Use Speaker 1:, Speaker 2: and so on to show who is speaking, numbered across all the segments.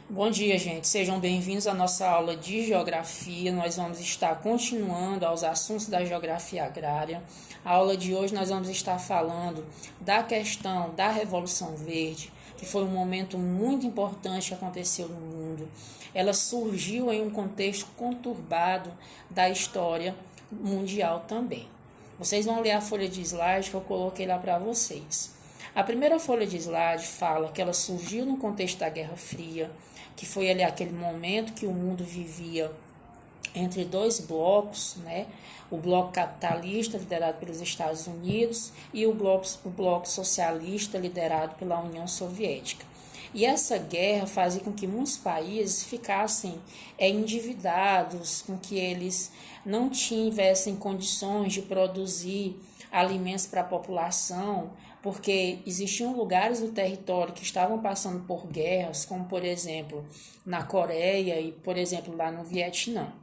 Speaker 1: Bom dia, gente. Sejam bem-vindos à nossa aula de Geografia. Nós vamos estar continuando aos assuntos da Geografia Agrária. A aula de hoje nós vamos estar falando da questão da Revolução Verde, que foi um momento muito importante que aconteceu no mundo. Ela surgiu em um contexto conturbado da história mundial também. Vocês vão ler a folha de slide que eu coloquei lá para vocês. A primeira folha de slide fala que ela surgiu no contexto da Guerra Fria, que foi ali aquele momento que o mundo vivia entre dois blocos, né? O bloco capitalista, liderado pelos Estados Unidos, e o bloco socialista, liderado pela União Soviética. E essa guerra fazia com que muitos países ficassem endividados, com que eles não tivessem condições de produzir alimentos para a população, porque existiam lugares do território que estavam passando por guerras, como por exemplo na Coreia e por exemplo lá no Vietnã.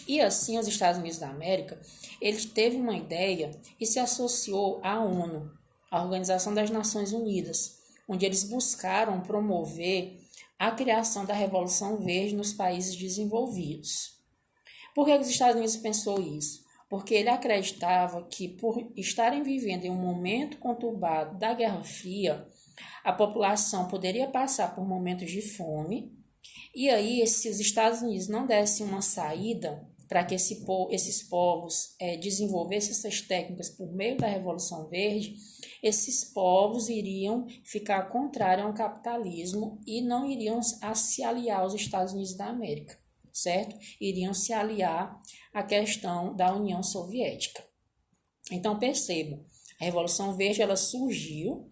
Speaker 1: E assim os Estados Unidos da América, eles teve uma ideia e se associou à ONU, a Organização das Nações Unidas, onde eles buscaram promover a criação da Revolução Verde nos países desenvolvidos. Por que os Estados Unidos pensou isso? Porque ele acreditava que, por estarem vivendo em um momento conturbado da Guerra Fria, a população poderia passar por momentos de fome, e aí, se os Estados Unidos não dessem uma saída para que esses povos desenvolvessem essas técnicas por meio da Revolução Verde, esses povos iriam ficar contrários ao capitalismo e não iriam se aliar aos Estados Unidos da América, certo? Iriam se aliar à questão da União Soviética. Então, percebam, a Revolução Verde ela surgiu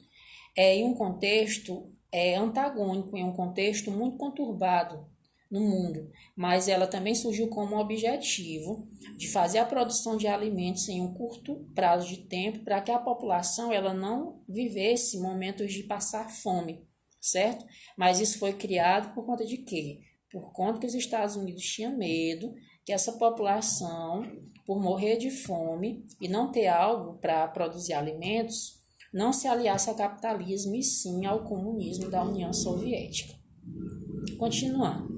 Speaker 1: em um contexto antagônico, em um contexto muito conturbado no mundo, mas ela também surgiu como objetivo de fazer a produção de alimentos em um curto prazo de tempo para que a população ela não vivesse momentos de passar fome, certo? Mas isso foi criado por conta de quê? Por conta que os Estados Unidos tinham medo que essa população, por morrer de fome e não ter algo para produzir alimentos, não se aliasse ao capitalismo e sim ao comunismo da União Soviética. Continuando.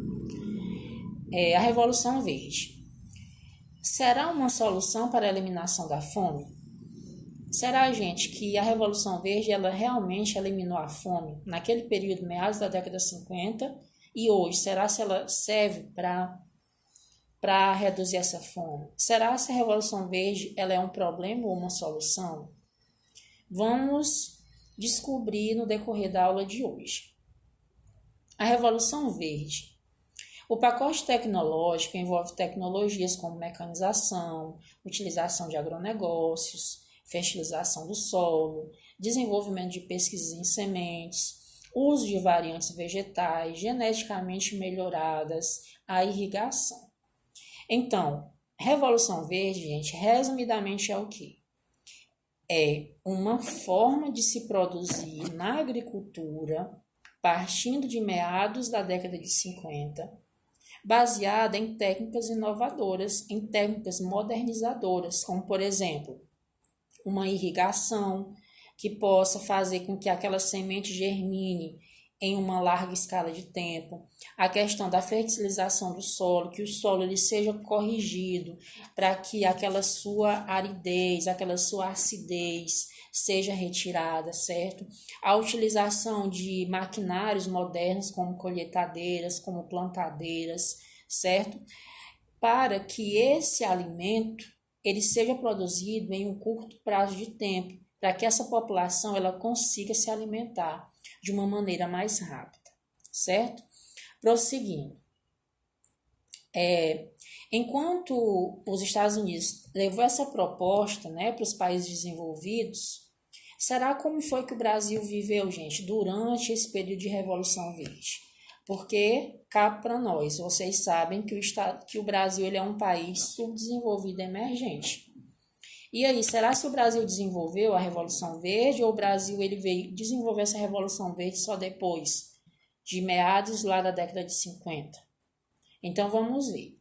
Speaker 1: A Revolução Verde. Será uma solução para a eliminação da fome? Será, gente, que a Revolução Verde ela realmente eliminou a fome naquele período, meados da década de 50, e hoje, será se ela serve para reduzir essa fome? Será se a Revolução Verde ela é um problema ou uma solução? Vamos descobrir no decorrer da aula de hoje. A Revolução Verde. O pacote tecnológico envolve tecnologias como mecanização, utilização de agronegócios, fertilização do solo, desenvolvimento de pesquisas em sementes, uso de variantes vegetais geneticamente melhoradas, a irrigação. Então, Revolução Verde, gente, resumidamente é o quê? É uma forma de se produzir na agricultura, partindo de meados da década de 50, baseada em técnicas inovadoras, em técnicas modernizadoras, como, por exemplo, uma irrigação que possa fazer com que aquela semente germine em uma larga escala de tempo, a questão da fertilização do solo, que o solo ele seja corrigido para que aquela sua aridez, aquela sua acidez seja retirada, certo? A utilização de maquinários modernos como colheitadeiras, como plantadeiras, certo? Para que esse alimento ele seja produzido em um curto prazo de tempo, para que essa população ela consiga se alimentar de uma maneira mais rápida, certo? Prosseguindo. Enquanto os Estados Unidos levou essa proposta, né, para os países desenvolvidos, será como foi que o Brasil viveu, gente, durante esse período de Revolução Verde? Porque, cá para nós, vocês sabem que o Brasil ele é um país subdesenvolvido e emergente. E aí, será que o Brasil desenvolveu a Revolução Verde ou o Brasil ele veio desenvolver essa Revolução Verde só depois de meados lá da década de 50? Então, vamos ver.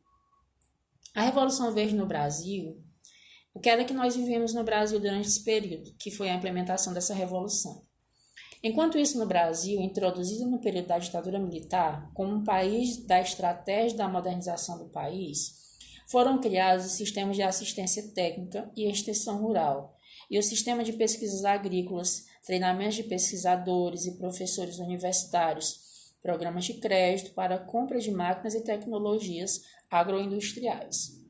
Speaker 1: A Revolução Verde no Brasil, o que era que nós vivemos no Brasil durante esse período, que foi a implementação dessa revolução? Enquanto isso, no Brasil, introduzido no período da ditadura militar, como um país da estratégia da modernização do país, foram criados os sistemas de assistência técnica e extensão rural e o sistema de pesquisas agrícolas, treinamentos de pesquisadores e professores universitários, programas de crédito para compra de máquinas e tecnologias agroindustriais.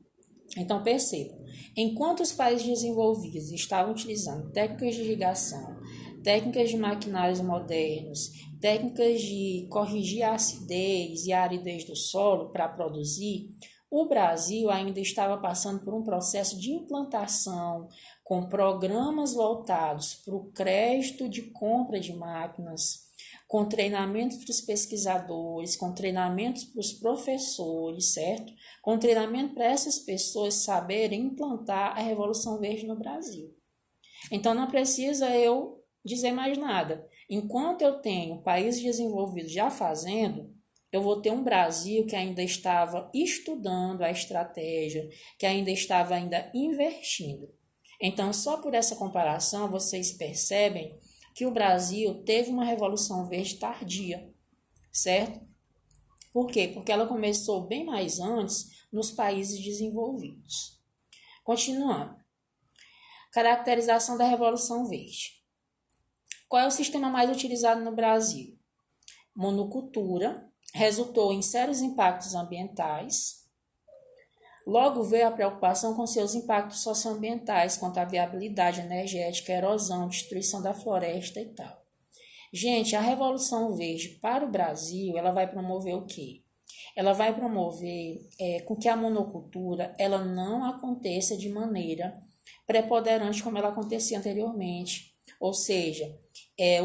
Speaker 1: Então, percebam, enquanto os países desenvolvidos estavam utilizando técnicas de irrigação, técnicas de maquinários modernos, técnicas de corrigir a acidez e a aridez do solo para produzir, o Brasil ainda estava passando por um processo de implantação com programas voltados para o crédito de compra de máquinas, com treinamento para os pesquisadores, com treinamento para os professores, certo? Com treinamento para essas pessoas saberem implantar a Revolução Verde no Brasil. Então, não precisa eu dizer mais nada. Enquanto eu tenho países desenvolvidos já fazendo, eu vou ter um Brasil que ainda estava estudando a estratégia, que ainda estava investindo. Então, só por essa comparação, vocês percebem que o Brasil teve uma Revolução Verde tardia, certo? Por quê? Porque ela começou bem mais antes nos países desenvolvidos. Continuando. Caracterização da Revolução Verde. Qual é o sistema mais utilizado no Brasil? Monocultura, resultou em sérios impactos ambientais. Logo veio a preocupação com seus impactos socioambientais, quanto à viabilidade energética, erosão, destruição da floresta e tal. Gente, a Revolução Verde para o Brasil, ela vai promover o quê? Ela vai promover com que a monocultura ela não aconteça de maneira preponderante como ela acontecia anteriormente. Ou seja,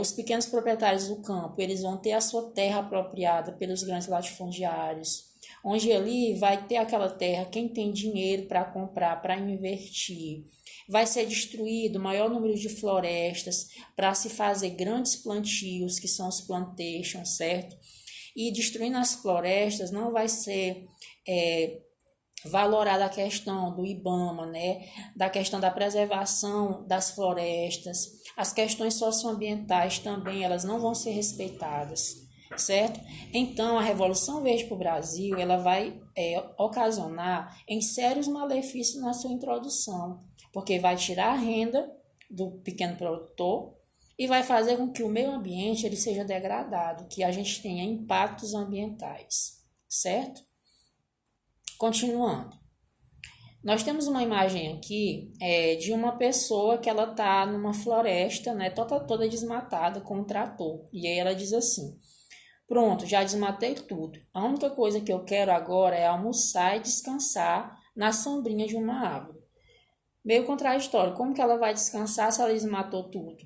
Speaker 1: os pequenos proprietários do campo, eles vão ter a sua terra apropriada pelos grandes latifundiários, onde ali vai ter aquela terra, quem tem dinheiro para comprar, para investir. Vai ser destruído o maior número de florestas para se fazer grandes plantios, que são os plantations, certo? E destruindo as florestas não vai ser valorada a questão do IBAMA, né? Da questão da preservação das florestas. As questões socioambientais também, elas não vão ser respeitadas, certo? Então, a Revolução Verde para o Brasil, ela vai ocasionar em sérios malefícios na sua introdução, porque vai tirar a renda do pequeno produtor e vai fazer com que o meio ambiente ele seja degradado, que a gente tenha impactos ambientais, certo? Continuando. Nós temos uma imagem aqui de uma pessoa que ela está numa floresta, né, toda desmatada com um trator. E aí ela diz assim: pronto, já desmatei tudo. A única coisa que eu quero agora é almoçar e descansar na sombrinha de uma árvore. Meio contraditório, como que ela vai descansar se ela desmatou tudo?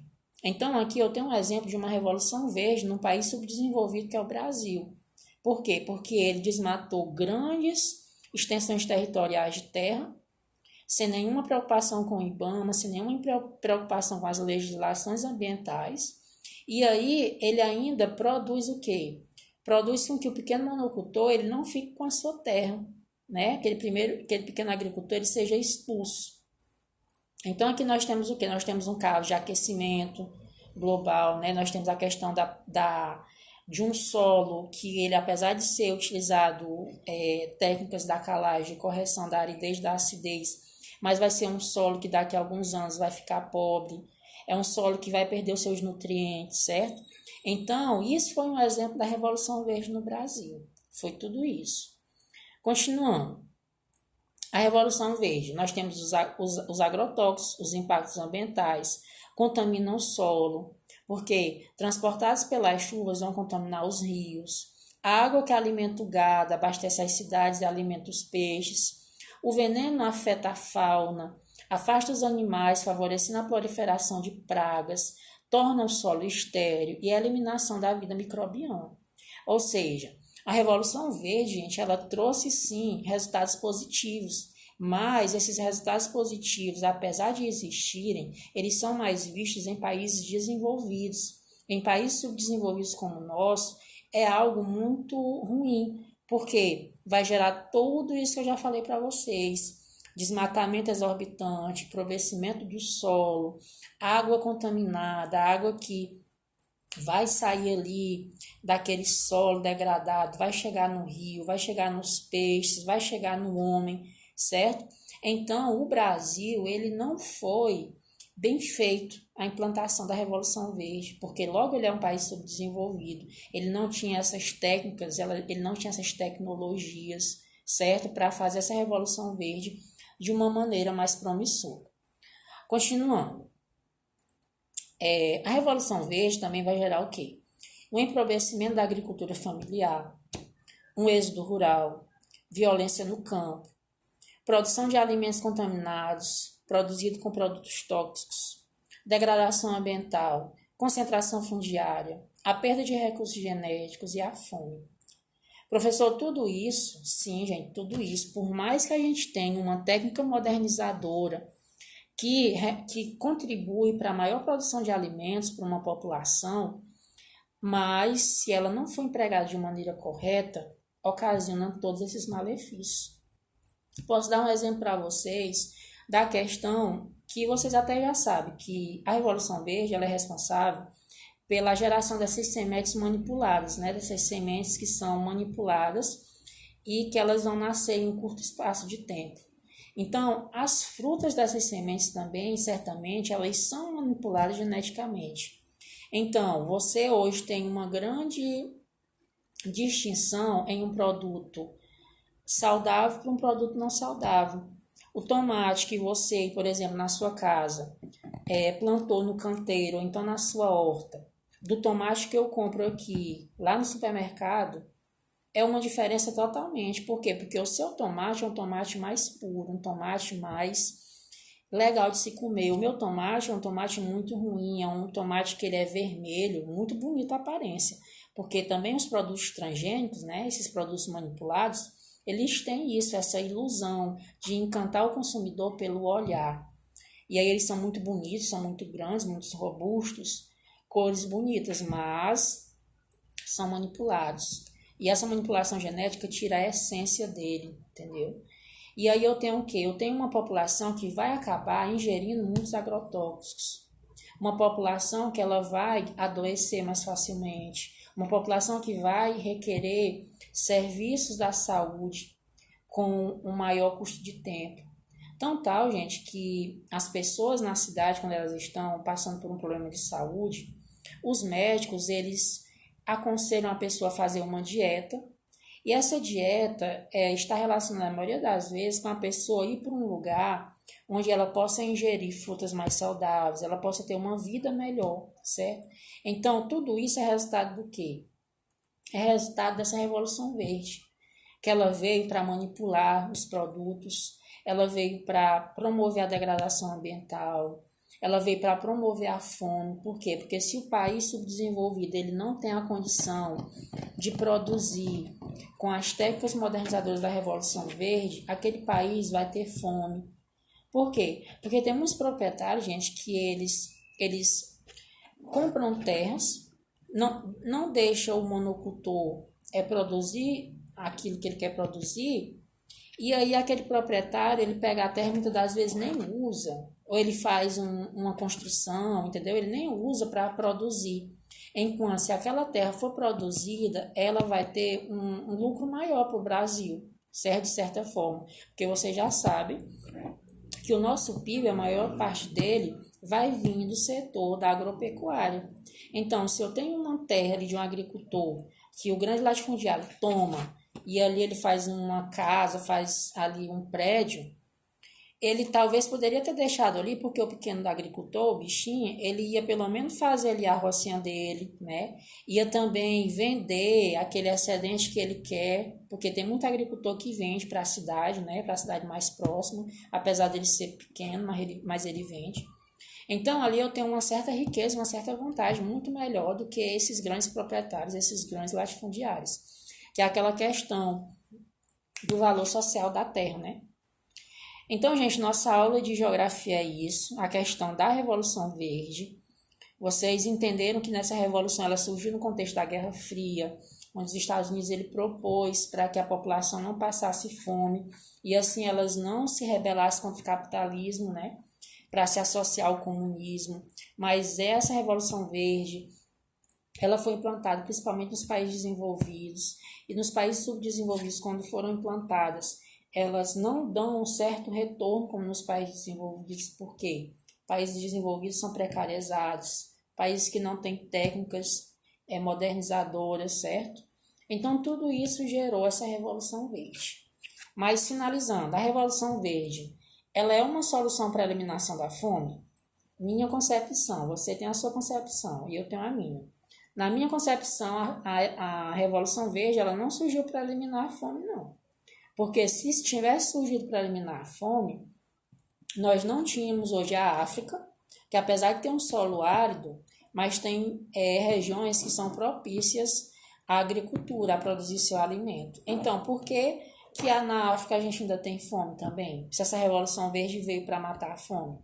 Speaker 1: Então aqui eu tenho um exemplo de uma revolução verde num país subdesenvolvido que é o Brasil. Por quê? Porque ele desmatou grandes extensões territoriais de terra, sem nenhuma preocupação com o IBAMA, sem nenhuma preocupação com as legislações ambientais. E aí ele ainda produz o quê? Produz com que o pequeno monocultor ele não fique com a sua terra, né? Aquele pequeno agricultor ele seja expulso. Então aqui nós temos o quê? Nós temos um caso de aquecimento global, né? Nós temos a questão de um solo que ele, apesar de ser utilizado técnicas da calagem, correção da aridez, da acidez, mas vai ser um solo que daqui a alguns anos vai ficar pobre, é um solo que vai perder os seus nutrientes, certo? Então, isso foi um exemplo da Revolução Verde no Brasil, foi tudo isso. Continuando, a Revolução Verde, nós temos os agrotóxicos, os impactos ambientais, contaminam o solo, porque transportados pelas chuvas vão contaminar os rios, a água que alimenta o gado, abastece as cidades e alimenta os peixes, o veneno afeta a fauna, afasta os animais, favorecendo a proliferação de pragas, torna o solo estéril e a eliminação da vida microbiana. Ou seja, a Revolução Verde, gente, ela trouxe sim resultados positivos, mas esses resultados positivos, apesar de existirem, eles são mais vistos em países desenvolvidos. Em países subdesenvolvidos como o nosso, é algo muito ruim, porque vai gerar tudo isso que eu já falei para vocês. Desmatamento exorbitante, empobrecimento do solo, água contaminada, água que vai sair ali daquele solo degradado, vai chegar no rio, vai chegar nos peixes, vai chegar no homem, certo? Então, o Brasil, ele não foi bem feito a implantação da Revolução Verde, porque logo ele é um país subdesenvolvido, ele não tinha essas técnicas, ele não tinha essas tecnologias, certo? Para fazer essa Revolução Verde de uma maneira mais promissora. Continuando. A Revolução Verde também vai gerar o quê? Um empobrecimento da agricultura familiar, um êxodo rural, violência no campo, produção de alimentos contaminados, produzido com produtos tóxicos, degradação ambiental, concentração fundiária, a perda de recursos genéticos e a fome. Professor, tudo isso, sim, gente, tudo isso, por mais que a gente tenha uma técnica modernizadora que contribui para a maior produção de alimentos para uma população, mas se ela não for empregada de maneira correta, ocasiona todos esses malefícios. Posso dar um exemplo para vocês da questão que vocês até já sabem, que a Revolução Verde ela é responsável pela geração dessas sementes manipuladas, né? Dessas sementes que são manipuladas e que elas vão nascer em um curto espaço de tempo. Então, as frutas dessas sementes também, certamente, elas são manipuladas geneticamente. Então, você hoje tem uma grande distinção em um produto saudável para um produto não saudável. O tomate que você, por exemplo, na sua casa, plantou no canteiro, ou então na sua horta, do tomate que eu compro aqui, lá no supermercado, é uma diferença totalmente. Por quê? Porque o seu tomate é um tomate mais puro, um tomate mais legal de se comer. O meu tomate é um tomate muito ruim, é um tomate que ele é vermelho, muito bonita a aparência. Porque também os produtos transgênicos, né, esses produtos manipulados, eles têm isso, essa ilusão de encantar o consumidor pelo olhar. E aí eles são muito bonitos, são muito grandes, muito robustos, cores bonitas, mas são manipulados. E essa manipulação genética tira a essência dele, entendeu? E aí eu tenho o quê? Eu tenho uma população que vai acabar ingerindo muitos agrotóxicos. Uma população que ela vai adoecer mais facilmente. Uma população que vai requerer serviços da saúde com um maior custo de tempo. Então, tal, gente, que as pessoas na cidade, quando elas estão passando por um problema de saúde, os médicos, eles aconselham a pessoa a fazer uma dieta, e essa dieta está relacionada, a maioria das vezes, com a pessoa ir para um lugar onde ela possa ingerir frutas mais saudáveis, ela possa ter uma vida melhor, certo? Então, tudo isso é resultado do quê? É resultado dessa Revolução Verde, que ela veio para manipular os produtos, ela veio para promover a degradação ambiental, ela veio para promover a fome. Por quê? Porque se o país subdesenvolvido ele não tem a condição de produzir com as técnicas modernizadoras da Revolução Verde, aquele país vai ter fome. Por quê? Porque tem muitos proprietários, gente, que eles compram terras, não deixam o monocultor produzir aquilo que ele quer produzir, e aí aquele proprietário, ele pega a terra e muitas das vezes nem usa, ou ele faz uma construção, entendeu? Ele nem usa para produzir. Enquanto se aquela terra for produzida, ela vai ter um lucro maior para o Brasil, certo? De certa forma. Porque você já sabe que o nosso PIB, a maior parte dele, vai vir do setor da agropecuária. Então, se eu tenho uma terra ali de um agricultor que o grande latifundiário toma e ali ele faz uma casa, faz ali um prédio, ele talvez poderia ter deixado ali, porque o pequeno agricultor, o bichinho, ele ia pelo menos fazer ali a rocinha dele, né? Ia também vender aquele excedente que ele quer, porque tem muito agricultor que vende para a cidade, né? Para a cidade mais próxima, apesar dele ser pequeno, mas ele vende. Então ali eu tenho uma certa riqueza, uma certa vantagem, muito melhor do que esses grandes proprietários, esses grandes latifundiários, que é aquela questão do valor social da terra, né? Então, gente, nossa aula de geografia é isso, a questão da Revolução Verde. Vocês entenderam que nessa revolução ela surgiu no contexto da Guerra Fria, onde os Estados Unidos ele propôs para que a população não passasse fome e assim elas não se rebelassem contra o capitalismo, né, para se associar ao comunismo. Mas essa Revolução Verde, ela foi implantada principalmente nos países desenvolvidos e nos países subdesenvolvidos, quando foram implantadas, elas não dão um certo retorno como nos países desenvolvidos, porque países desenvolvidos são precarizados, países que não têm técnicas modernizadoras, certo? Então, tudo isso gerou essa Revolução Verde. Mas, finalizando, a Revolução Verde, ela é uma solução para a eliminação da fome? Minha concepção, você tem a sua concepção e eu tenho a minha. Na minha concepção, a Revolução Verde, ela não surgiu para eliminar a fome, não. Porque se tivesse surgido para eliminar a fome, nós não tínhamos hoje a África, que apesar de ter um solo árido, mas tem regiões que são propícias à agricultura, a produzir seu alimento. Então, por que na África a gente ainda tem fome também? Se essa Revolução Verde veio para matar a fome.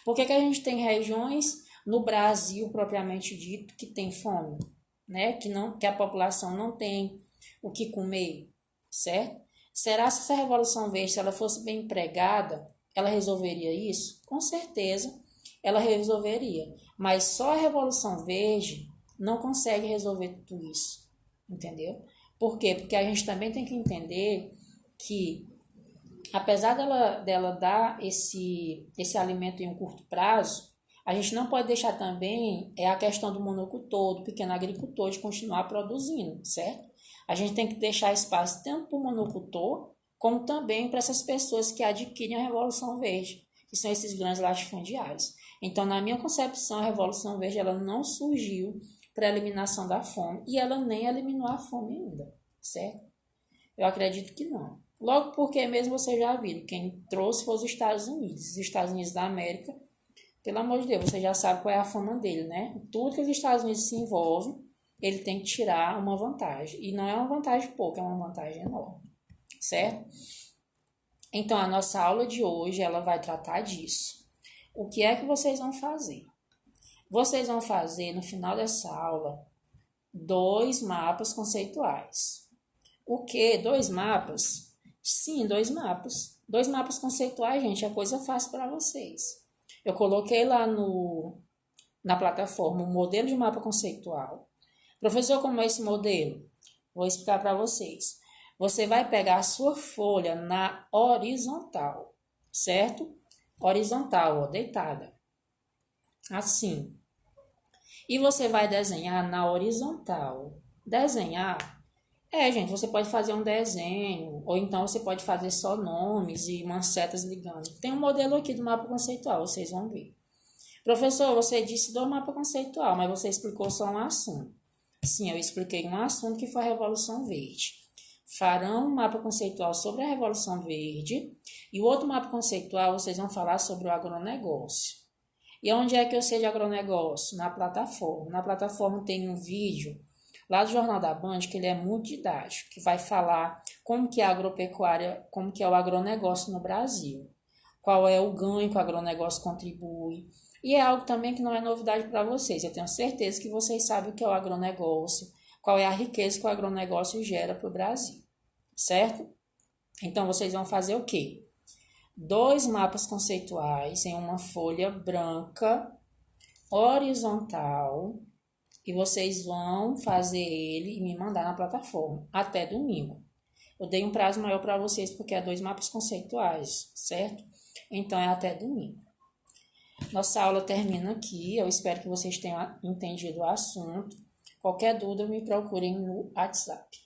Speaker 1: Por que a gente tem regiões no Brasil, propriamente dito, que tem fome, né? Que a população não tem o que comer, certo? Será que essa Revolução Verde, se ela fosse bem empregada, ela resolveria isso? Com certeza, ela resolveria. Mas só a Revolução Verde não consegue resolver tudo isso, entendeu? Por quê? Porque a gente também tem que entender que, apesar dela dar esse alimento em um curto prazo, a gente não pode deixar também a questão do monocultor, do pequeno agricultor, de continuar produzindo, certo? A gente tem que deixar espaço tanto para o monocultor, como também para essas pessoas que adquirem a Revolução Verde, que são esses grandes latifundiários. Então, na minha concepção, a Revolução Verde ela não surgiu para a eliminação da fome, e ela nem eliminou a fome ainda, certo? Eu acredito que não. Logo porque mesmo você já viu, quem trouxe foi os Estados Unidos. Os Estados Unidos da América, pelo amor de Deus, você já sabe qual é a fama dele, né? Tudo que os Estados Unidos se envolve, ele tem que tirar uma vantagem. E não é uma vantagem pouca, é uma vantagem enorme, certo? Então, a nossa aula de hoje, ela vai tratar disso. O que é que vocês vão fazer? Vocês vão fazer, no final dessa aula, 2 mapas conceituais. O quê? 2 mapas? Sim, 2 mapas. 2 mapas conceituais, gente, é coisa fácil para vocês. Eu coloquei lá na plataforma um modelo de mapa conceitual. Professor, como é esse modelo? Vou explicar para vocês. Você vai pegar a sua folha na horizontal, certo? Horizontal, ó, deitada. Assim. E você vai desenhar na horizontal. Desenhar gente, você pode fazer um desenho, ou então você pode fazer só nomes e umas setas ligando. Tem um modelo aqui do mapa conceitual, vocês vão ver. Professor, você disse do mapa conceitual, mas você explicou só um assunto. Sim, eu expliquei um assunto que foi a Revolução Verde. Farão um mapa conceitual sobre a Revolução Verde e o outro mapa conceitual vocês vão falar sobre o agronegócio. E onde é que eu sei de agronegócio? Na plataforma. Na plataforma tem um vídeo lá do Jornal da Band, que ele é muito didático, que vai falar como que é a agropecuária, como que é o agronegócio no Brasil, qual é o ganho que o agronegócio contribui. E é algo também que não é novidade para vocês. Eu tenho certeza que vocês sabem o que é o agronegócio, qual é a riqueza que o agronegócio gera para o Brasil, certo? Então, vocês vão fazer o quê? 2 mapas conceituais em uma folha branca, horizontal, e vocês vão fazer ele e me mandar na plataforma até domingo. Eu dei um prazo maior para vocês porque é 2 mapas conceituais, certo? Então é até domingo. Nossa aula termina aqui. Eu espero que vocês tenham entendido o assunto. Qualquer dúvida, me procurem no WhatsApp.